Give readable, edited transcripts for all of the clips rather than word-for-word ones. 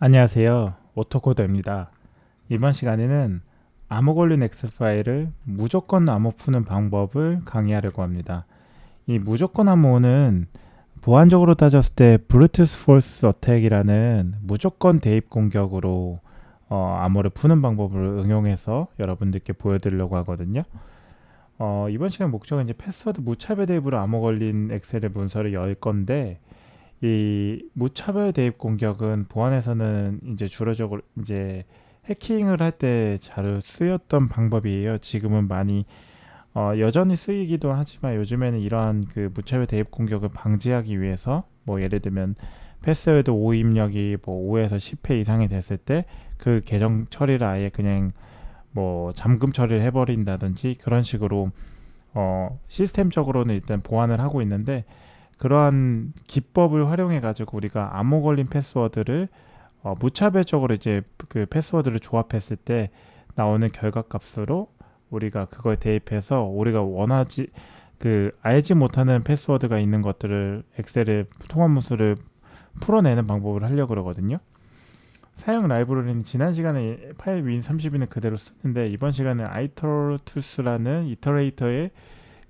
안녕하세요. 오토코더입니다. 이번 시간에는 암호 걸린 X 파일을 무조건 암호 푸는 방법을 강의하려고 합니다. 이 무조건 암호는 보안적으로 따졌을 때 브루투스 포스 어택이라는 무조건 대입 공격으로 암호를 푸는 방법을 응용해서 여러분들께 보여드리려고 하거든요. 이번 시간 목적은 이제 패스워드 무차별 대입으로 암호 걸린 엑셀의 문서를 열 건데, 이 무차별 대입 공격은 보안에서는 이제 주로적으로 이제 해킹을 할 때 잘 쓰였던 방법이에요. 지금은 많이 여전히 쓰이기도 하지만 요즘에는 이러한 그 무차별 대입 공격을 방지하기 위해서 뭐 예를 들면 패스워드 5 입력이 뭐 5에서 10회 이상이 됐을 때 그 계정 처리를 아예 그냥 뭐 잠금 처리를 해버린다든지 그런 식으로 시스템적으로는 일단 보완을 하고 있는데, 그러한 기법을 활용해 가지고 우리가 암호 걸린 패스워드를 무차별적으로 이제 그 패스워드를 조합했을 때 나오는 결과값으로 우리가 그걸 대입해서 우리가 원하지 그 알지 못하는 패스워드가 있는 것들을 엑셀의 통합문서를 풀어내는 방법을 하려고 그러거든요. 사용 라이브러리는 지난 시간에 파일 윈 30인을 그대로 쓰는데, 이번 시간에 아이터투스라는 이터레이터의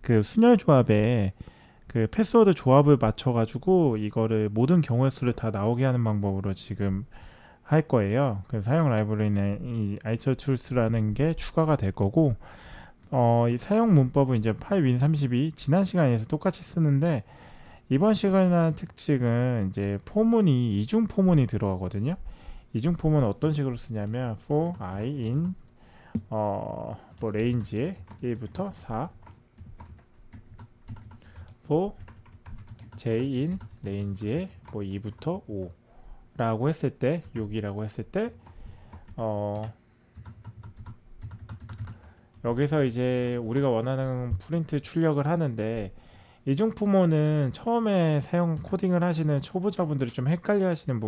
그 순열 조합에 그 패스워드 조합을 맞춰가지고 이거를 모든 경우의 수를 다 나오게 하는 방법으로 지금 할 거예요. 그 사용 라이브러리는 이 아이터툴스라는 게 추가가 될 거고, 이 사용 문법은 이제 파일 윈32 지난 시간에서 똑같이 쓰는데, 이번 시간의 특징은 이제 포문이 이중 포문이 들어가거든요. 이중 포문은 어떤 식으로 쓰냐면 for i in 뭐 레인지에 1부터 4, for j in 레인지에 뭐 2부터 5 라고 했을 때, 6이라고 했을 때 여기서 이제 우리가 원하는 프린트 출력을 하는데, 이중부모는 처음에 사용 코딩을 하시는 초보자분들이 좀 헷갈려 하시는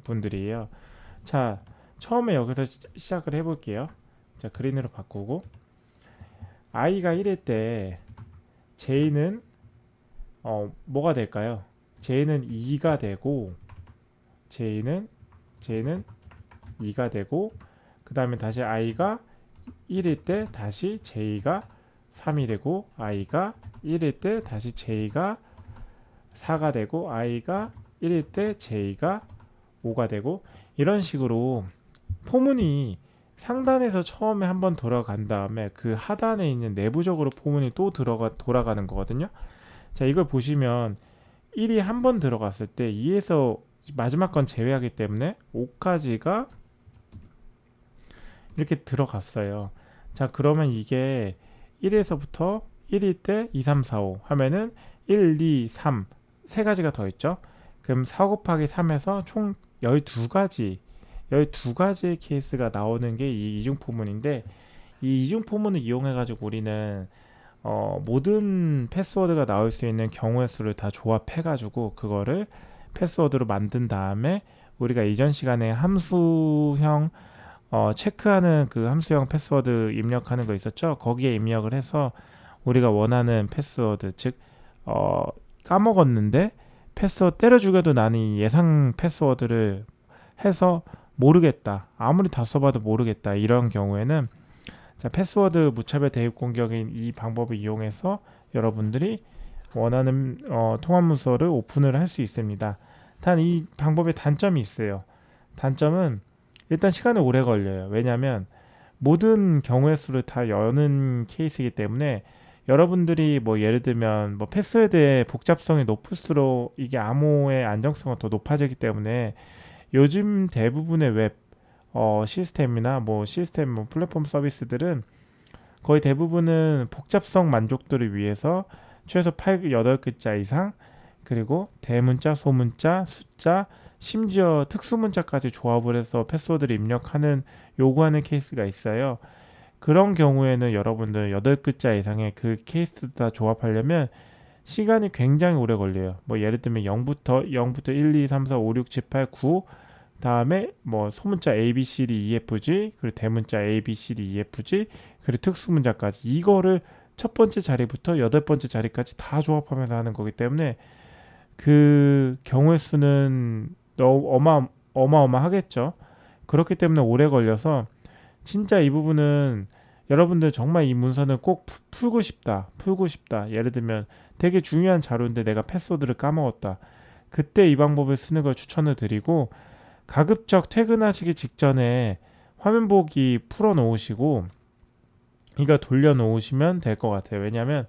분들이에요. 자, 처음에 여기서 시작을 해볼게요. 자, 그린으로 바꾸고, i가 1일 때 j는 뭐가 될까요? j는 2가 되고, j는 2가 되고, 그 다음에 다시 i가 1일 때 다시 j가 3이 되고, i가 1일 때 다시 j가 4가 되고, i가 1일 때 j가 5가 되고, 이런 식으로 포문이 상단에서 처음에 한번 돌아간 다음에 그 하단에 있는 내부적으로 포문이 또 돌아가는 거거든요. 자, 이걸 보시면 1이 한 번 들어갔을 때 2에서 마지막 건 제외하기 때문에 5까지가 이렇게 들어갔어요. 자, 그러면 이게 1에서부터 1일 때 2, 3, 4, 5 하면은 1, 2, 3 세 가지가 더 있죠. 그럼 4 곱하기 3에서 총 12가지의 케이스가 나오는 게 이 이중 포문인데, 이 이중 포문을 이용해 가지고 우리는 모든 패스워드가 나올 수 있는 경우의 수를 다 조합해 가지고 그거를 패스워드로 만든 다음에, 우리가 이전 시간에 함수형 체크하는 그 함수형 패스워드 입력하는 거 있었죠? 거기에 입력을 해서 우리가 원하는 패스워드, 즉 까먹었는데 패스워드 때려 죽여도 나는 이 예상 패스워드를 해서 모르겠다, 아무리 다 써봐도 모르겠다, 이런 경우에는 자, 패스워드 무차별 대입 공격인 이 방법을 이용해서 여러분들이 원하는 통합 문서를 오픈을 할 수 있습니다. 단 이 방법에 단점이 있어요. 단점은 일단 시간이 오래 걸려요. 왜냐하면 모든 경우의 수를 다 여는 케이스이기 때문에, 여러분들이 뭐 예를 들면 뭐 패스워드의 복잡성이 높을수록 이게 암호의 안정성은 더 높아지기 때문에, 요즘 대부분의 웹 시스템이나 뭐 시스템 뭐 플랫폼 서비스들은 거의 대부분은 복잡성 만족도를 위해서 최소 8, 8글자 이상, 그리고 대문자, 소문자, 숫자, 심지어 특수문자까지 조합을 해서 패스워드를 입력하는 요구하는 케이스가 있어요. 그런 경우에는 여러분들 8글자 이상의 그 케이스 다 조합하려면 시간이 굉장히 오래 걸려요. 뭐 예를 들면 0부터 1, 2, 3, 4, 5, 6, 7, 8, 9 다음에 뭐 소문자 A, B, C, D, E, F, G, 그리고 대문자 A, B, C, D, E, F, G, 그리고 특수문자까지, 이거를 첫 번째 자리부터 여덟 번째 자리까지 다 조합하면서 하는 거기 때문에 그 경우의 수는 너무 어마어마하겠죠. 그렇기 때문에 오래 걸려서 진짜 이 부분은 여러분들 정말 이 문서는 꼭 풀고 싶다. 풀고 싶다. 예를 들면 되게 중요한 자료인데 내가 패스워드를 까먹었다. 그때 이 방법을 쓰는 걸 추천을 드리고 가급적 퇴근하시기 직전에 화면 보기 풀어 놓으시고 이거 돌려 놓으시면 될 것 같아요. 왜냐하면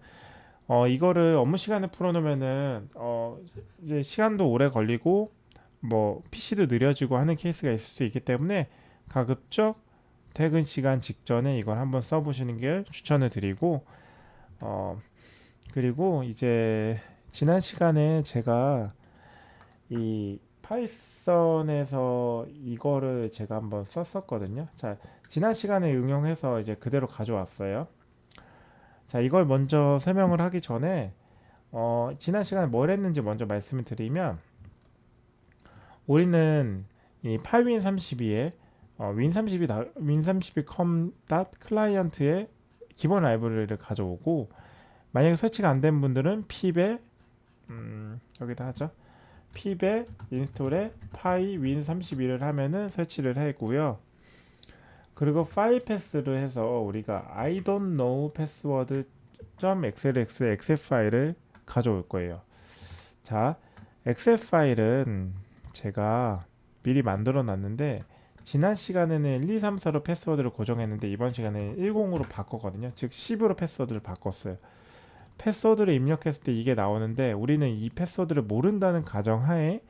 이거를 업무 시간에 풀어 놓으면은 이제 시간도 오래 걸리고 뭐 PC도 느려지고 하는 케이스가 있을 수 있기 때문에 가급적 퇴근 시간 직전에 이걸 한번 써보시는 게 추천을 드리고 어 그리고 이제 지난 시간에 제가 이 파이썬에서 이거를 제가 한번 썼었거든요. 자, 지난 시간에 응용해서 이제 그대로 가져왔어요. 자, 이걸 먼저 설명을 하기 전에 지난 시간에 뭘 했는지 먼저 말씀을 드리면 우리는 이 파이윈 32에 윈32 컴 클라이언트의 기본 라이브러리를 가져오고 만약에 설치가 안 된 분들은 pip에 여기다 하죠. pip에 인스톨에 파이 윈32를 하면은 설치를 하고요. 그리고 파일 패스를 해서 우리가 I don't know password.xlx 엑셀 파일을 가져올 거예요. 자, 엑셀 파일은 제가 미리 만들어 놨는데 지난 시간에는 1, 2, 3, 4로 패스워드를 고정했는데 이번 시간에는 10으로 바꿨거든요. 즉 10으로 패스워드를 바꿨어요. 패스워드를 입력했을 때 이게 나오는데 우리는 이 패스워드를 모른다는 가정하에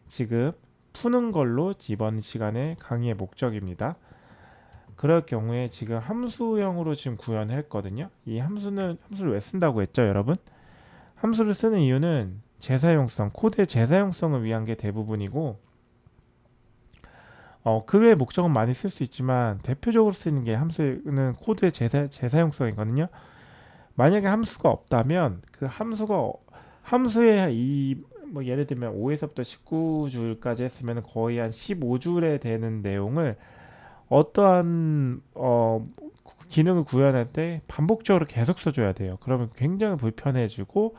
지금 푸는 걸로 이번 시간에 강의의 목적입니다. 그럴 경우에 지금 함수형으로 지금 구현했거든요. 이 함수를 왜 쓴다고 했죠, 여러분? 함수를 쓰는 이유는 재사용성, 코드의 재사용성을 위한 게 대부분이고 그 외의 목적은 많이 쓸 수 있지만 대표적으로 쓰이는 게 함수는 코드의 재사용성이거든요. 만약에 함수가 없다면 그 함수의 뭐 예를 들면 5에서부터 19줄까지 했으면 거의 한 15줄에 되는 내용을 어떠한 기능을 구현할 때 반복적으로 계속 써줘야 돼요. 그러면 굉장히 불편해지고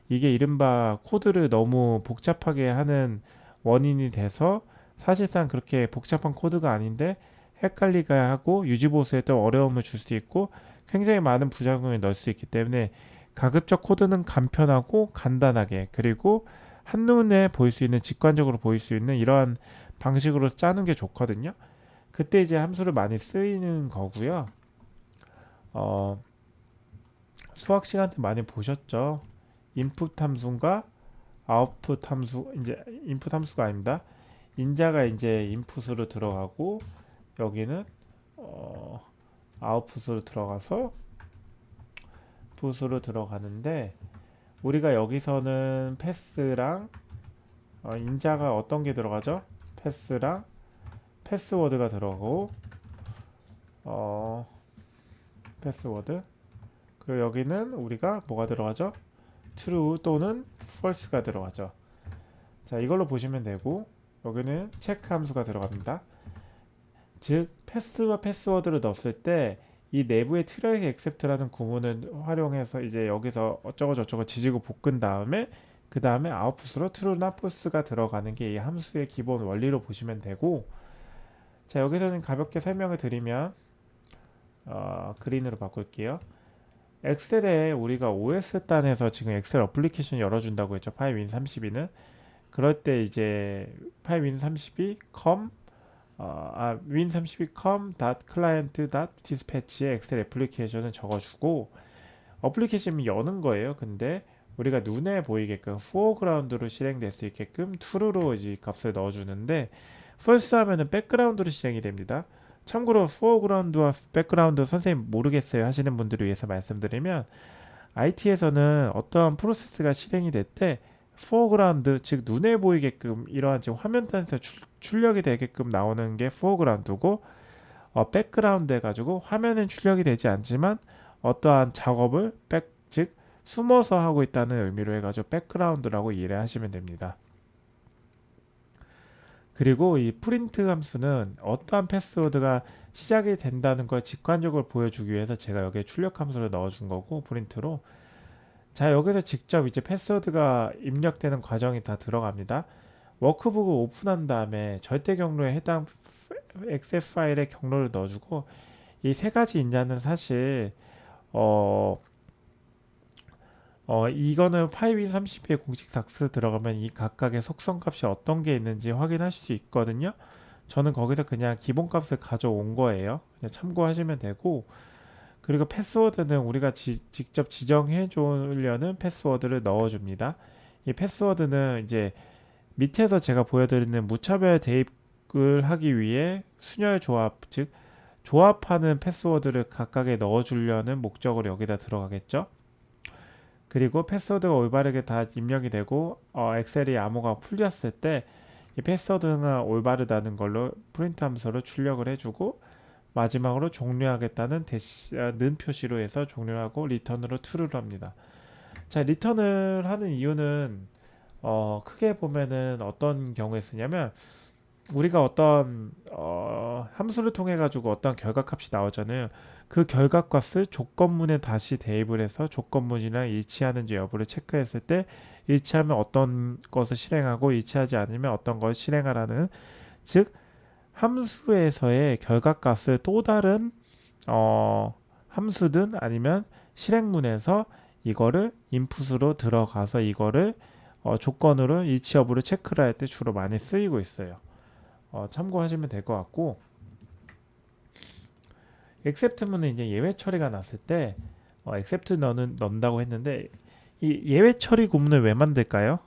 이게 이른바 코드를 너무 복잡하게 하는 원인이 돼서 사실상 그렇게 복잡한 코드가 아닌데 헷갈리게 하고 유지보수에 또 어려움을 줄 수 있고 굉장히 많은 부작용을 넣을 수 있기 때문에 가급적 코드는 간편하고 간단하게 그리고 한눈에 보일 수 있는 직관적으로 보일 수 있는 이러한 방식으로 짜는 게 좋거든요. 그때 이제 함수를 많이 쓰이는 거고요. 어, 수학 시간 때 많이 보셨죠? 인풋 함수가 아웃풋 함수 이제 인풋 함수가 아닙니다. 인자가 이제 인풋으로 들어가고 여기는 아웃풋으로 들어가서 풋으로 들어가는데 우리가 여기서는 패스랑 인자가 어떤 게 들어가죠? 패스랑 패스워드가 들어가고 패스워드 그리고 여기는 우리가 뭐가 들어가죠? true 또는 false가 들어가죠. 자, 이걸로 보시면 되고 여기는 체크 함수가 들어갑니다. 즉 패스와 패스워드를 넣었을 때 이 내부의 트랙 액셉트라는 구문을 활용해서 이제 여기서 어쩌고 저쩌고 지지고 볶은 다음에 그 다음에 아웃풋으로 true나 false가 들어가는 게 이 함수의 기본 원리로 보시면 되고 자 여기서는 가볍게 설명을 드리면 그린으로 바꿀게요. 엑셀에 우리가 OS단에서 지금 엑셀 어플리케이션 열어준다고 했죠. 파이윈 32는 그럴 때 이제 파이윈 32 win32 com.client.dispatch에 엑셀 애플리케이션을 적어주고 어플리케이션이 여는 거예요. 근데 우리가 눈에 보이게끔 foreground로 실행될 수 있게끔 true로 이제 값을 넣어주는데 false 하면은 background로 실행이 됩니다. 참고로 foreground와 background 선생님 모르겠어요 하시는 분들을 위해서 말씀드리면 IT에서는 어떠한 프로세스가 실행이 될 때 foreground 즉 눈에 보이게끔 이러한 지금 화면단에서 출력이 되게끔 나오는 게 foreground고 background 해가지고 화면은 출력이 되지 않지만 어떠한 작업을 즉 숨어서 하고 있다는 의미로 해가지고 background라고 이해를 하시면 됩니다. 그리고 이 프린트 함수는 어떠한 패스워드가 시작이 된다는 걸 직관적으로 보여주기 위해서 제가 여기에 출력 함수를 넣어준 거고 프린트로 자 여기서 직접 이제 패스워드가 입력되는 과정이 다 들어갑니다. 워크북을 오픈한 다음에 절대 경로에 해당 엑셀 파일에 경로를 넣어주고, 이 세 가지 인자는 사실 어, 이거는 파이윈 30의 공식 닥스 들어가면 이 각각의 속성 값이 어떤 게 있는지 확인하실 수 있거든요. 저는 거기서 그냥 기본 값을 가져온 거예요. 그냥 참고하시면 되고, 그리고 패스워드는 우리가 직접 지정해 주려는 패스워드를 넣어줍니다. 이 패스워드는 이제 밑에서 제가 보여드리는 무차별 대입을 하기 위해 순열 조합, 즉 조합하는 패스워드를 각각에 넣어주려는 목적으로 여기다 들어가겠죠. 그리고 패스워드가 올바르게 다 입력이 되고 엑셀이 암호가 풀렸을 때 이 패스워드가 올바르다는 걸로 프린트 함수로 출력을 해주고, 마지막으로 종료하겠다는 는 표시로 해서 종료하고 리턴으로 true를 합니다. 자, 리턴을 하는 이유는 크게 보면은 어떤 경우에 쓰냐면, 우리가 어떤 함수를 통해 가지고 어떤 결과값이 나오잖아요. 그 결과값을 조건문에 다시 대입을 해서 조건문이랑 일치하는지 여부를 체크했을 때, 일치하면 어떤 것을 실행하고 일치하지 않으면 어떤 걸 실행하라는, 즉 함수에서의 결과값을 또 다른 함수든 아니면 실행문에서 이거를 인풋으로 들어가서 이거를 조건으로 일치 여부를 체크를 할 때 주로 많이 쓰이고 있어요. 참고하시면 될 것 같고, except문은 이제 예외 처리가 났을 때 except 넣는다고 했는데, 이 예외 처리 구문을 왜 만들까요?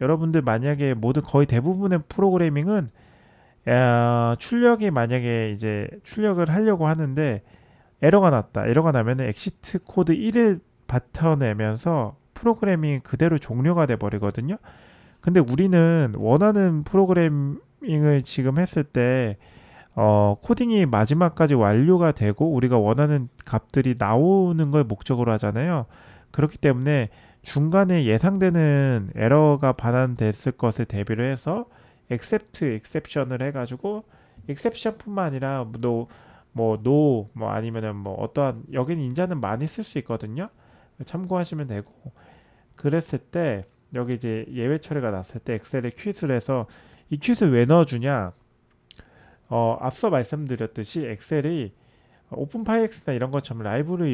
여러분들 만약에 모든 거의 대부분의 프로그래밍은 출력이 만약에 이제 출력을 하려고 하는데 에러가 났다. 에러가 나면은 엑시트 코드 1을 받아내면서 프로그래밍이 그대로 종료가 돼 버리거든요. 근데 우리는 원하는 프로그래밍을 지금 했을 때 코딩이 마지막까지 완료가 되고 우리가 원하는 값들이 나오는 걸 목적으로 하잖아요. 그렇기 때문에 중간에 예상되는 에러가 반환됐을 것을 대비를 해서 except, exception을 해가지고, exception뿐만 아니라 뭐 아니면은 뭐 어떠한 여기는 인자는 많이 쓸 수 있거든요. 참고하시면 되고, 그랬을 때 여기 이제 예외 처리가 났을 때 엑셀에 퀴즈를 해서, 이 퀴즈 왜 넣어주냐? 앞서 말씀드렸듯이 엑셀이 오픈파이엑스나 이런 것처럼 라이브를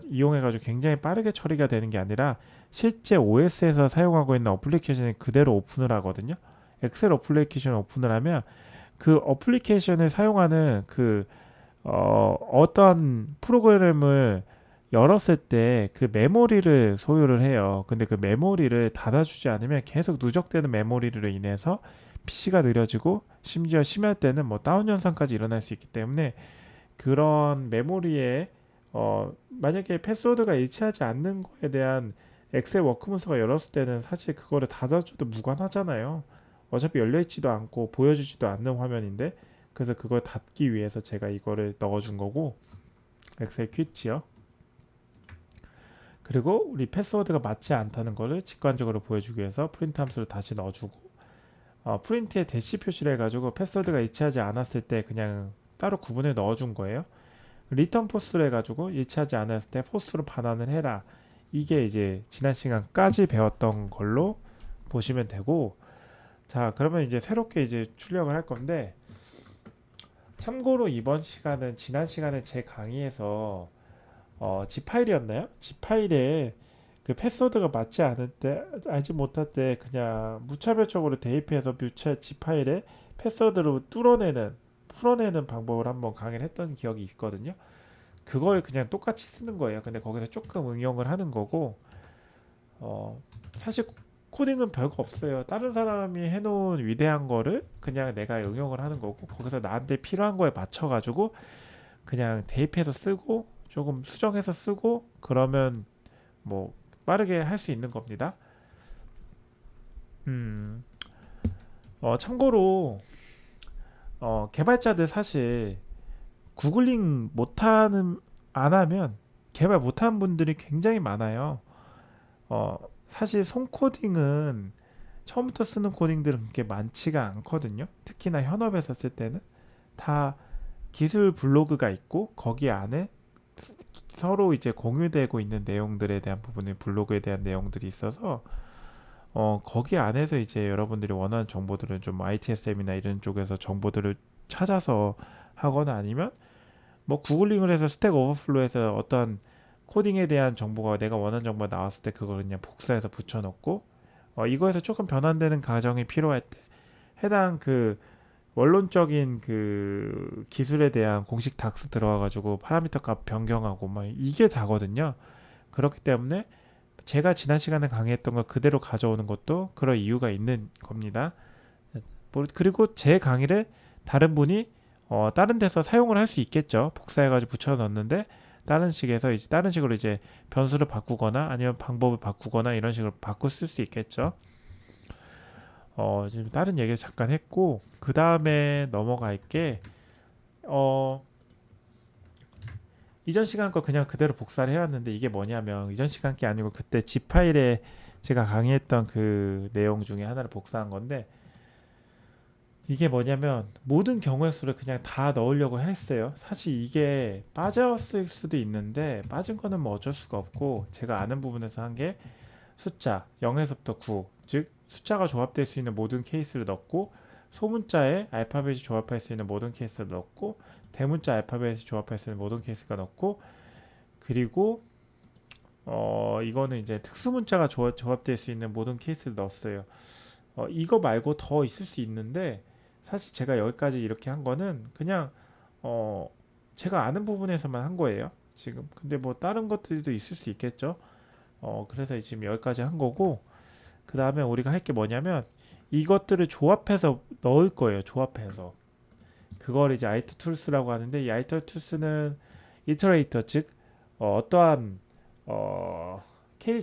이용해가지고 굉장히 빠르게 처리가 되는 게 아니라 실제 OS에서 사용하고 있는 어플리케이션을 그대로 오픈을 하거든요. 엑셀 어플리케이션을 오픈을 하면 그 어플리케이션을 사용하는 어떤 프로그램을 열었을 때 그 메모리를 소유를 해요. 근데 그 메모리를 닫아주지 않으면 계속 누적되는 메모리로 인해서 PC가 느려지고 심지어 심할 때는 뭐 다운 현상까지 일어날 수 있기 때문에, 그런 메모리에 만약에 패스워드가 일치하지 않는 거에 대한 엑셀 워크 문서가 열었을 때는 사실 그거를 닫아줘도 무관하잖아요. 어차피 열려있지도 않고 보여주지도 않는 화면인데, 그래서 그걸 닫기 위해서 제가 이거를 넣어준 거고, 엑셀 퀴즈요. 그리고 우리 패스워드가 맞지 않다는 거를 직관적으로 보여주기 위해서 프린트 함수를 다시 넣어주고, 프린트에 대시 표시를 해가지고 패스워드가 일치하지 않았을 때 그냥 따로 구분해 넣어준 거예요. 리턴 포스를 해가지고 일치하지 않았을 때 포스로 반환을 해라. 이게 이제 지난 시간까지 배웠던 걸로 보시면 되고, 자, 그러면 이제 새롭게 이제 출력을 할 건데, 참고로 이번 시간은 지난 시간에 제 강의에서 G 파일이었나요? G 파일에 그 패스워드가 맞지 않을 때, 알지 못할 때 그냥 무차별적으로 대입해서 G 파일에 패스워드로 풀어내는 방법을 한번 강의를 했던 기억이 있거든요. 그걸 그냥 똑같이 쓰는 거예요. 근데 거기서 조금 응용을 하는 거고, 사실 코딩은 별거 없어요. 다른 사람이 해놓은 위대한 거를 그냥 내가 응용을 하는 거고, 거기서 나한테 필요한 거에 맞춰가지고 그냥 대입해서 쓰고 조금 수정해서 쓰고 그러면 뭐 빠르게 할 수 있는 겁니다. 음, 참고로 개발자들 사실 구글링 못하는 안 하면 개발 못하는 분들이 굉장히 많아요. 사실 손코딩은 처음부터 쓰는 코딩들은 그렇게 많지가 않거든요. 특히나 현업에서 쓸 때는 다 기술 블로그가 있고 거기 안에 서로 이제 공유되고 있는 내용들에 대한 부분이 블로그에 대한 내용들이 있어서 거기 안에서 이제 여러분들이 원하는 정보들은 좀 ITSM이나 이런 쪽에서 정보들을 찾아서 하거나 아니면 뭐 구글링을 해서 스택 오버플로에서 어떤 코딩에 대한 정보가 내가 원하는 정보가 나왔을 때 그걸 그냥 복사해서 붙여넣고 이거에서 조금 변환되는 과정이 필요할 때 해당 그 원론적인 그 기술에 대한 공식 닥스 들어와가지고 파라미터 값 변경하고 뭐 이게 다거든요. 그렇기 때문에 제가 지난 시간에 강의했던 걸 그대로 가져오는 것도 그런 이유가 있는 겁니다. 그리고 제 강의를 다른 분이 다른 데서 사용을 할 수 있겠죠. 복사해가지고 붙여 넣는데 다른 식에서 이제 다른 식으로 이제 변수를 바꾸거나 아니면 방법을 바꾸거나 이런 식으로 바꿀 수 있겠죠. 지금 다른 얘기를 잠깐 했고 그 다음에 넘어갈 게 어, 이전 시간 거 그냥 그대로 복사를 해왔는데 이게 뭐냐면 이전 시간 게 아니고 그때 G 파일에 제가 강의했던 그 내용 중에 하나를 복사한 건데 이게 뭐냐면 모든 경우의 수를 그냥 다 넣으려고 했어요. 사실 이게 빠졌을 수도 있는데 빠진 거는 뭐 어쩔 수가 없고 제가 아는 부분에서 한 게 숫자 0에서부터 9, 즉 숫자가 조합될 수 있는 모든 케이스를 넣고 소문자에 알파벳이 조합할 수 있는 모든 케이스를 넣고 대문자 알파벳이 조합할 수 있는 모든 케이스가 넣고 그리고 이거는 이제 특수문자가 조합될 수 있는 모든 케이스를 넣었어요. 이거 말고 더 있을 수 있는데 사실 제가 여기까지 이렇게 한 거는 그냥 어, 제가 아는 부분에서만 한 거예요. 지금 근데 뭐 다른 것들도 있을 수 있겠죠. 그래서 지금 여기까지 한 거고 그 다음에 우리가 할 게 뭐냐면 이것들을 조합해서 넣을 거예요. 조합해서 그걸 이제 아이터툴스라고 하는데 이 아이터툴스는 이터레이터 즉 어떠한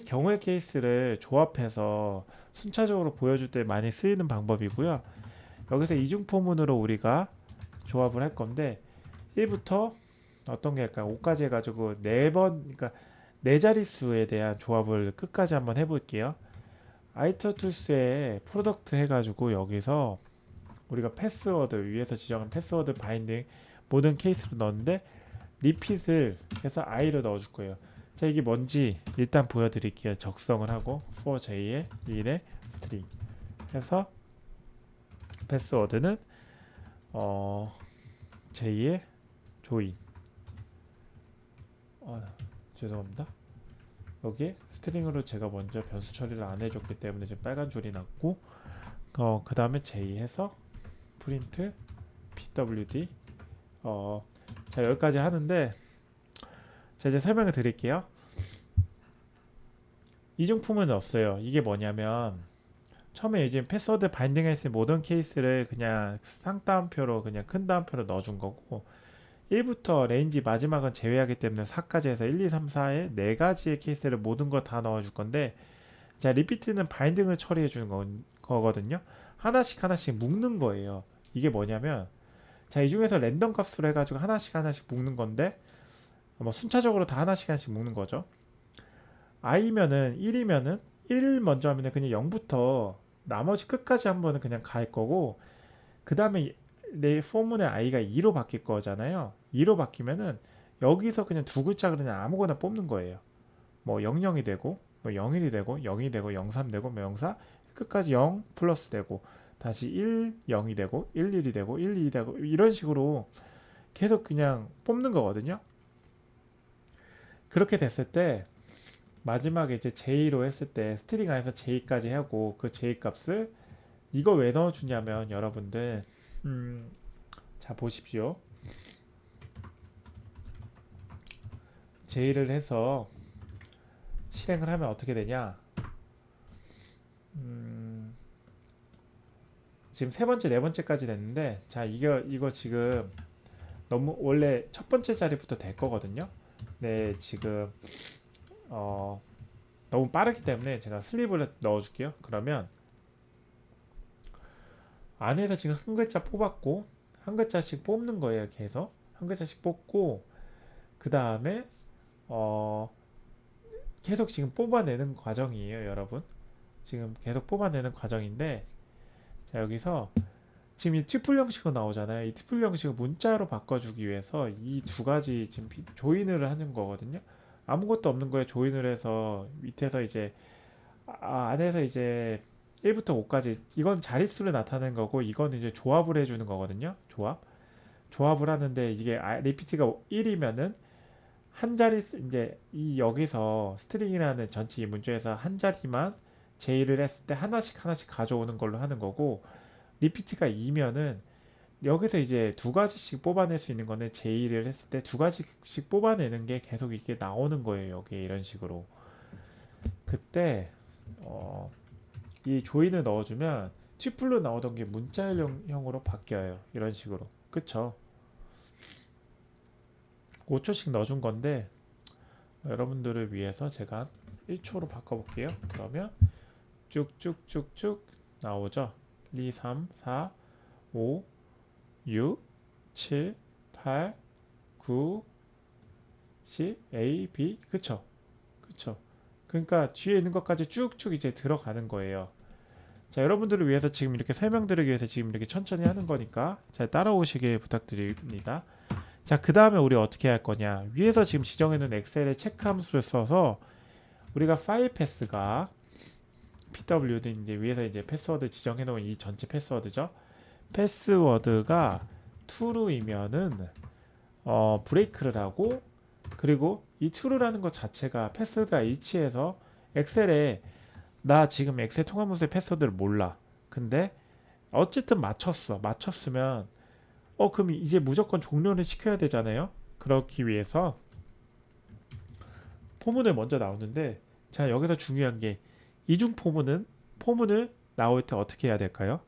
경우의 케이스를 조합해서 순차적으로 보여줄 때 많이 쓰이는 방법이고요. 여기서 이중포문으로 우리가 조합을 할 건데 1부터 어떤 게 할까요? 5까지 해가지고 4번 그러니까 네 자릿수에 대한 조합을 끝까지 한번 해볼게요. 아이터툴스에 프로덕트 해가지고 여기서 우리가 패스워드 위에서 지정한 패스워드 바인딩 모든 케이스로 넣었는데 리핏을 해서 i를 넣어줄 거예요. 자 이게 뭔지 일단 보여드릴게요. 적성을 하고 for j의 1의 string 해서 패스워드는 j의 join 죄송합니다. 여기에 스트링으로 제가 먼저 변수 처리를 안 해줬기 때문에 지금 빨간 줄이 났고 그 다음에 j 해서 프린트 pwd 자 여기까지 하는데 자 이제 설명을 드릴게요. 이중품을 넣었어요. 이게 뭐냐면 처음에 이제 패스워드 바인딩 했을 모든 케이스를 그냥 쌍따옴표로 그냥 큰 따옴표로 넣어준 거고 1부터 레인지 마지막은 제외하기 때문에 4까지 해서 1, 2, 3, 4에 4가지의 케이스를 모든 거 다 넣어줄 건데 자 리피트는 바인딩을 처리해 주는 거거든요. 하나씩 하나씩 묶는 거예요. 이게 뭐냐면 자 이 중에서 랜덤 값으로 해가지고 하나씩 하나씩 묶는 건데 뭐 순차적으로 다 하나씩 하나씩 묶는 거죠. i면은 1이면은 1 먼저 하면은 그냥 0부터 나머지 끝까지 한 번은 그냥 갈 거고 그 다음에 내 포문의 i가 2로 바뀔 거잖아요. 2로 바뀌면은 여기서 그냥 두 글자 그냥 아무거나 뽑는 거예요. 뭐 00이 되고 뭐 01이 되고 0이 되고 03 되고 뭐 04 끝까지 0 플러스 되고 다시 1 0이 되고 1 1이 되고 1 2이 되고 이런 식으로 계속 그냥 뽑는 거거든요. 그렇게 됐을 때 마지막에 이제 J로 했을 때 스트링 안에서 J까지 하고 그 J 값을 이거 왜 넣어주냐면 여러분들 자 보십시오. J를 해서 실행을 하면 어떻게 되냐? 지금 세 번째, 네 번째까지 됐는데, 자 이거 지금 너무 원래 첫 번째 자리부터 될 거거든요. 네, 지금 너무 빠르기 때문에 제가 슬립을 넣어줄게요. 그러면 안에서 지금 한 글자 뽑았고 한 글자씩 뽑는 거예요. 계속 한 글자씩 뽑고 그 다음에 어, 계속 지금 뽑아내는 과정이에요, 여러분. 지금 계속 뽑아내는 과정인데 자 여기서 지금 이 트플 형식으로 나오잖아요. 이 트플 형식을 문자로 바꿔주기 위해서 이 두 가지 지금 조인을 하는 거거든요. 아무것도 없는 거에 조인을 해서 밑에서 이제 안에서 이제 1부터 5까지 이건 자릿수를 나타내는 거고 이건 이제 조합을 해주는 거거든요. 조합을 하는데 이게 리피트가 1이면은 한 자리 이제 이 여기서 스트링이라는 전체 이 문자에서 한 자리만 제의를 했을 때 하나씩 하나씩 가져오는 걸로 하는 거고 리피트가 2면은 여기서 이제 두 가지씩 뽑아낼 수 있는 거는 제의를 했을 때 두 가지씩 뽑아내는 게 계속 이게 나오는 거예요. 여기에 이런 식으로. 그때 이 조인을 넣어주면 튜플로 나오던 게 문자형으로 바뀌어요. 이런 식으로. 그쵸? 5초씩 넣어준 건데 여러분들을 위해서 제가 1초로 바꿔볼게요. 그러면 쭉쭉쭉쭉 나오죠. 1, 2, 3, 4, 5, 6, 7, 8, 9, 10, A, B. 그쵸? 그쵸? 그러니까 뒤에 있는 것까지 쭉쭉 이제 들어가는 거예요. 자, 여러분들을 위해서 지금 이렇게 설명드리기 위해서 지금 이렇게 천천히 하는 거니까 잘 따라오시길 부탁드립니다. 자, 그 다음에 우리 어떻게 할 거냐. 위에서 지금 지정해 놓은 엑셀의 체크 함수를 써서 우리가 파일 패스가 pwd 이제 위에서 이제 패스워드 지정해 놓은 이 전체 패스워드죠. 패스워드가 true이면은 브레이크를 하고 그리고 이 true라는 것 자체가 패스워드가 일치해서 엑셀에 나 지금 엑셀 통합문서의 패스워드를 몰라. 근데 어쨌든 맞췄으면 그럼 이제 무조건 종료를 시켜야 되잖아요. 그렇기 위해서 포문을 먼저 나오는데 자 여기서 중요한 게 이중 포문을 나올 때 어떻게 해야 될까요?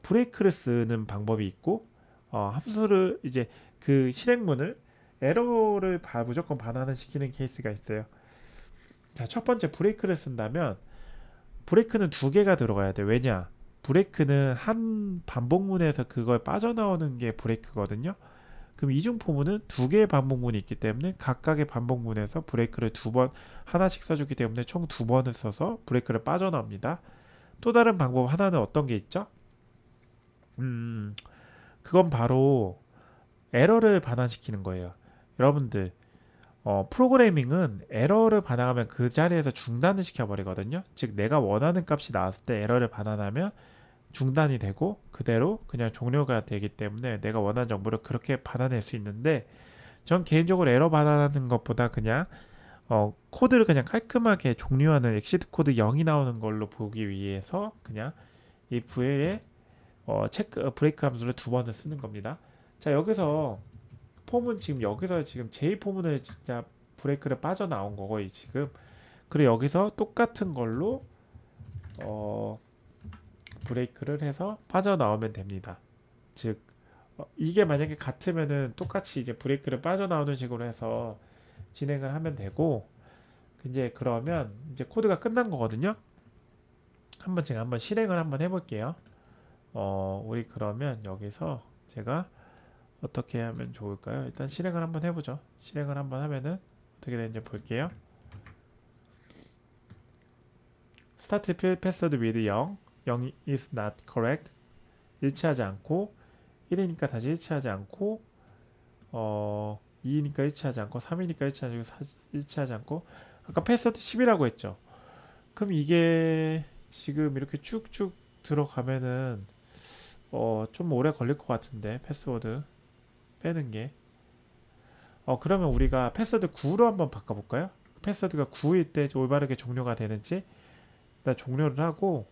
브레이크를 쓰는 방법이 있고 함수를 이제 그 실행문을 에러를 무조건 반환을 시키는 케이스가 있어요. 자, 첫 번째 브레이크를 쓴다면 브레이크는 두 개가 들어가야 돼. 왜냐? 브레이크는 한 반복문에서 그걸 빠져나오는 게 브레이크거든요. 그럼 이중 포문은 두 개의 반복문이 있기 때문에 각각의 반복문에서 브레이크를 두 번 하나씩 써주기 때문에 총 두 번을 써서 브레이크를 빠져나옵니다. 또 다른 방법 하나는 어떤 게 있죠? 그건 바로 에러를 반환시키는 거예요. 여러분들 프로그래밍은 에러를 반환하면 그 자리에서 중단을 시켜버리거든요. 즉 내가 원하는 값이 나왔을 때 에러를 반환하면 중단이 되고 그대로 그냥 종료가 되기 때문에 내가 원하는 정보를 그렇게 받아낼 수 있는데 전 개인적으로 에러 받아내는 것보다 그냥 코드를 그냥 깔끔하게 종료하는 엑시트 코드 0이 나오는 걸로 보기 위해서 그냥 if에 체크 브레이크 함수를 두 번을 쓰는 겁니다. 자 여기서 폼은 지금 여기서 지금 J 포문을 진짜 브레이크를 빠져나온 거고 지금 그리고 여기서 똑같은 걸로 어, 브레이크를 해서 빠져나오면 됩니다. 즉 이게 만약에 같으면은 똑같이 이제 브레이크를 빠져나오는 식으로 해서 진행을 하면 되고 이제 그러면 이제 코드가 끝난 거거든요. 제가 한번 실행을 한번 해볼게요. 우리 그러면 여기서 제가 어떻게 하면 좋을까요? 일단 실행을 한번 해보죠. 실행을 한번 하면은 어떻게 되는지 볼게요. start password with 0 is not correct 일치하지 않고 1이니까 다시 일치하지 않고 2이니까 일치하지 않고 3이니까 일치하지 않고 아까 패스워드 10이라고 했죠. 그럼 이게 지금 이렇게 쭉쭉 들어가면은 좀 오래 걸릴 것 같은데 패스워드 빼는 게 그러면 우리가 패스워드 9로 한번 바꿔볼까요? 패스워드가 9일 때 올바르게 종료가 되는지 일단 종료를 하고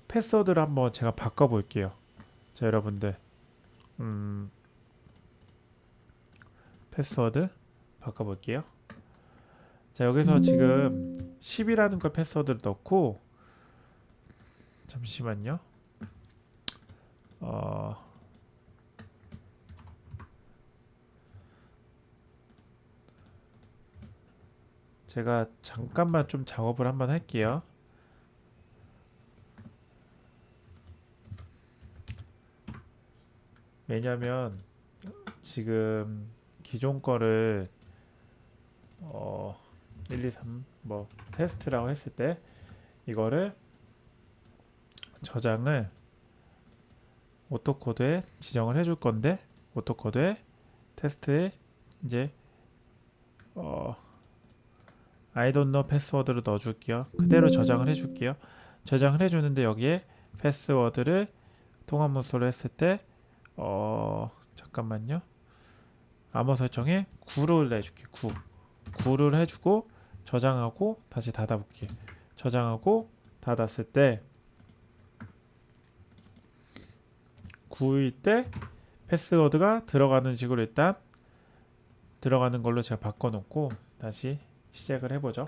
패스워드를 한번 제가 바꿔볼게요. 자 여러분들 패스워드 바꿔볼게요. 자 여기서 지금 10이라는 걸 패스워드를 넣고 잠시만요. 제가 잠깐만 좀 작업을 한번 할게요. 왜냐면 지금 기존 거를 1, 2, 3 뭐 테스트라고 했을 때 이거를 저장을 오토코드에 지정을 해줄 건데 오토코드에 테스트에 이제 I don't know 패스워드를 넣어줄게요. 그대로 저장을 해줄게요. 저장을 해주는데 여기에 패스워드를 통합 문서로 했을 때 잠깐만요. 암호 설정에 9를 내줄게. 9를 해주고 저장하고 다시 닫아볼게. 저장하고 닫았을 때 9일 때 패스워드가 들어가는 식으로 일단 들어가는 걸로 제가 바꿔놓고 다시 시작을 해보죠.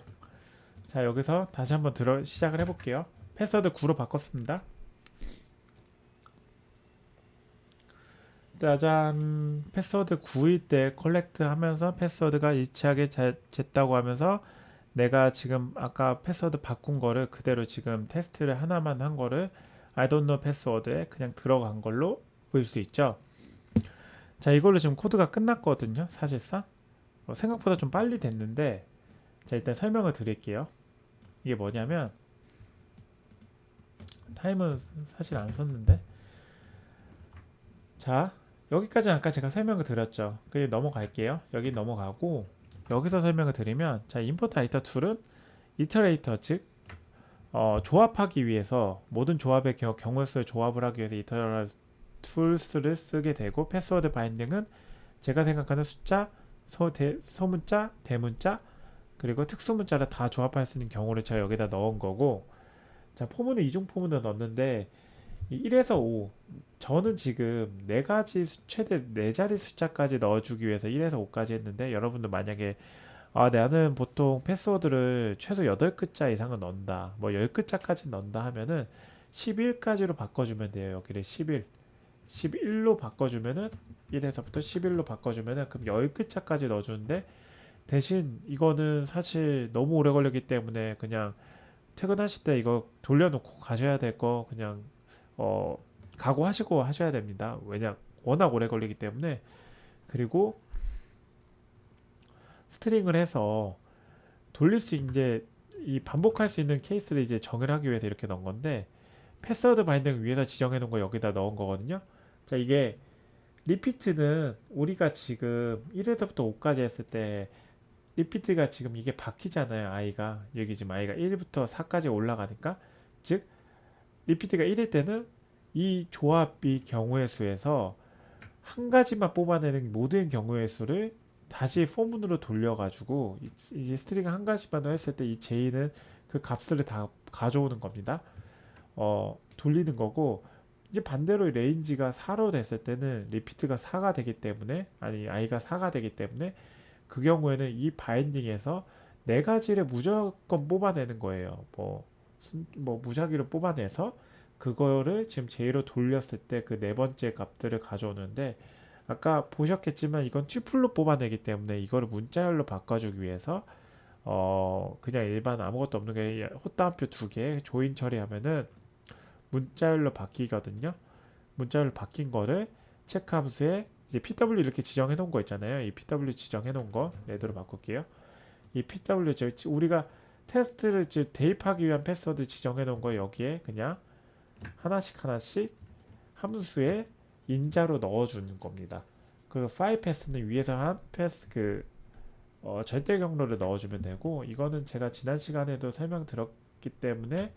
자, 여기서 다시 한번 시작을 해볼게요. 패스워드 9로 바꿨습니다. 짜잔, 패스워드 9일 때 컬렉트 하면서 패스워드가 일치하게 됐다고 하면서 내가 지금 아까 패스워드 바꾼 거를 그대로 지금 테스트를 하나만 한 거를 I don't know 패스워드에 그냥 들어간 걸로 볼 수 있죠. 자, 이걸로 지금 코드가 끝났거든요. 사실상 생각보다 좀 빨리 됐는데, 자, 일단 설명을 드릴게요. 이게 뭐냐면 타임은 사실 안 썼는데, 자, 여기까지 아까 제가 설명을 드렸죠. 그리고 넘어갈게요. 여기 넘어가고 여기서 설명을 드리면, 자, 임포트 아이터 툴은 이터레이터, 즉 조합하기 위해서 모든 조합의 경우의 수를 조합을 하기 위해서 이터럴 툴스를 쓰게 되고, 패스워드 바인딩은 제가 생각하는 숫자, 소문자, 대문자, 그리고 특수문자를 다 조합할 수 있는 경우를 제가 여기다 넣은 거고, 자, 포문은 이중 포문을 넣었는데 1에서 5, 저는 지금 4가지 최대 4자리 숫자까지 넣어주기 위해서 1에서 5까지 했는데, 여러분들 만약에 나는 보통 패스워드를 최소 8글자 이상은 넣는다, 뭐 10글자까지 넣는다 하면은 11까지로 바꿔주면 돼요. 여기를 11로 바꿔주면은 1에서부터 11로 바꿔주면은 그럼 10글자까지 넣어주는데, 대신 이거는 사실 너무 오래 걸리기 때문에 그냥 퇴근하실 때 이거 돌려놓고 가셔야 될 거 그냥 각오하시고 하셔야 됩니다. 왜냐, 워낙 오래 걸리기 때문에. 그리고 스트링을 해서 돌릴 수 이제 이 반복할 수 있는 케이스를 이제 정의를 하기 위해서 이렇게 넣은 건데, 패스워드 바인딩 위에서 지정해 놓은 거 여기다 넣은 거거든요. 자, 이게 리피트는 우리가 지금 1에서부터 5까지 했을 때 리피트가 지금 이게 바뀌잖아요. i가 여기 지금 i가 1부터 4까지 올라가니까, 즉 리피트가 1일 때는 이 조합이 경우의 수에서 한 가지만 뽑아내는 모든 경우의 수를 다시 포문으로 돌려가지고 이제 스트링 한 가지만 더 했을 때 이 j는 그 값을 다 가져오는 겁니다. 돌리는 거고, 이제 반대로 레인지가 4로 됐을 때는 리피트가 4가 되기 때문에, 아니 i가 4가 되기 때문에 그 경우에는 이 바인딩에서 4가지를 무조건 뽑아내는 거예요. 뭐 무작위로 뽑아내서 그거를 지금 J로 돌렸을 때 그 네 번째 값들을 가져오는데, 아까 보셨겠지만 이건 튜플로 뽑아내기 때문에 이거를 문자열로 바꿔주기 위해서 그냥 일반 아무것도 없는 게 헛다운표 2개 조인 처리하면은 문자열로 바뀌거든요. 문자열로 바뀐 거를 체크 함수에 이제 PW 이렇게 지정해 놓은 거 있잖아요. 이 PW 지정해 놓은 거 레드로 바꿀게요. 이 PW 우리가 테스트를 대입하기 위한 패스워드 지정해 놓은 거 여기에 그냥 하나씩 함수에 인자로 넣어주는 겁니다. 그리고 파일 패스는 위에서 한 패스 절대 경로를 넣어주면 되고, 이거는 제가 지난 시간에도 설명드렸기 때문에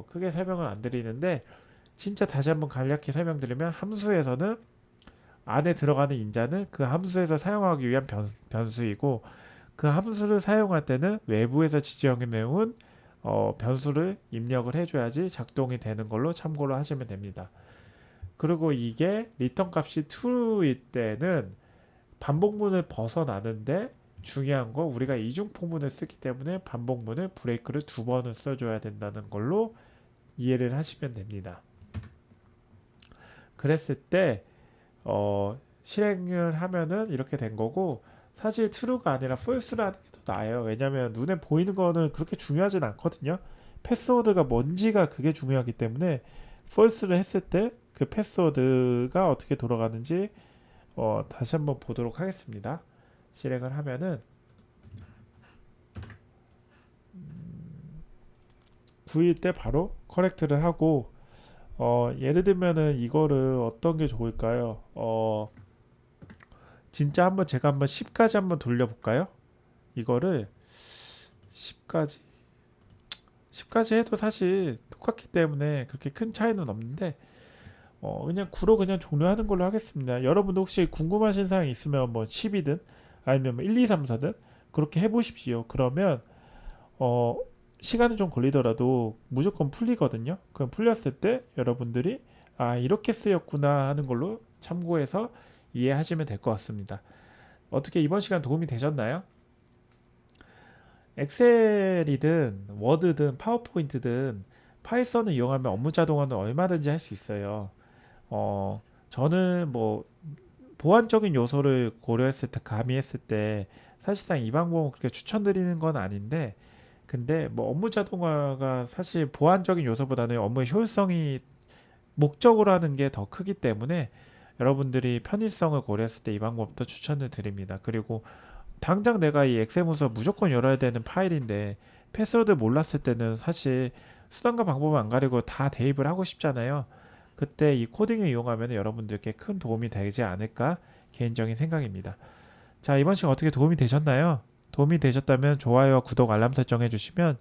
크게 설명을 안 드리는데, 진짜 다시 한번 간략히 설명드리면, 함수에서는 안에 들어가는 인자는 그 함수에서 사용하기 위한 변수이고, 그 함수를 사용할 때는 외부에서 지정해 놓은 변수를 입력을 해줘야지 작동이 되는 걸로 참고로 하시면 됩니다. 그리고 이게 리턴 값이 true일 때는 반복문을 벗어나는데, 중요한 거 우리가 이중 포문을 쓰기 때문에 반복문을 브레이크를 2번을 써줘야 된다는 걸로 이해를 하시면 됩니다. 그랬을 때 실행을 하면은 이렇게 된 거고, 사실 true가 아니라 false라는 게 더 나아요. 왜냐면 눈에 보이는 거는 그렇게 중요하진 않거든요. 패스워드가 뭔지가 그게 중요하기 때문에 false를 했을 때 그 패스워드가 어떻게 돌아가는지 다시 한번 보도록 하겠습니다. 실행을 하면은 9일 때 바로 커렉트를 하고, 예를 들면은 이거를 어떤 게 좋을까요? 진짜 제가 한번 10까지 한번 돌려볼까요? 이거를 10까지 10까지 해도 사실 똑같기 때문에 그렇게 큰 차이는 없는데 그냥 9로 그냥 종료하는 걸로 하겠습니다. 여러분도 혹시 궁금하신 사항 있으면 뭐 10이든 아니면 뭐 1, 2, 3, 4든 그렇게 해보십시오. 그러면 어, 시간은 좀 걸리더라도 무조건 풀리거든요. 그럼 풀렸을 때 여러분들이 아 이렇게 쓰였구나 하는 걸로 참고해서 이해하시면 될 것 같습니다. 어떻게 이번 시간 도움이 되셨나요? 엑셀이든 워드든 파워포인트든 파이썬을 이용하면 업무 자동화는 얼마든지 할 수 있어요. 저는 뭐 보안적인 요소를 고려했을 때 가미했을 때 사실상 이 방법은 그렇게 추천드리는 건 아닌데 근데 뭐 업무 자동화가 사실 보안적인 요소보다는 업무의 효율성이 목적으로 하는 게 더 크기 때문에 여러분들이 편의성을 고려했을 때 이 방법도 추천을 드립니다. 그리고 당장 내가 이 엑셀 문서 무조건 열어야 되는 파일인데 패스워드 몰랐을 때는 사실 수단과 방법을 안 가리고 다 대입을 하고 싶잖아요. 그때 이 코딩을 이용하면 여러분들께 큰 도움이 되지 않을까 개인적인 생각입니다. 자, 이번 시간 어떻게 도움이 되셨나요? 도움이 되셨다면 좋아요와 구독, 알람 설정 해주시면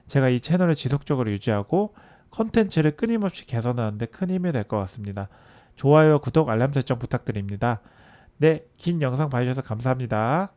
제가 이 채널을 지속적으로 유지하고 컨텐츠를 끊임없이 개선하는 데 큰 힘이 될 것 같습니다. 좋아요와 구독, 알람 설정 부탁드립니다. 네, 긴 영상 봐주셔서 감사합니다.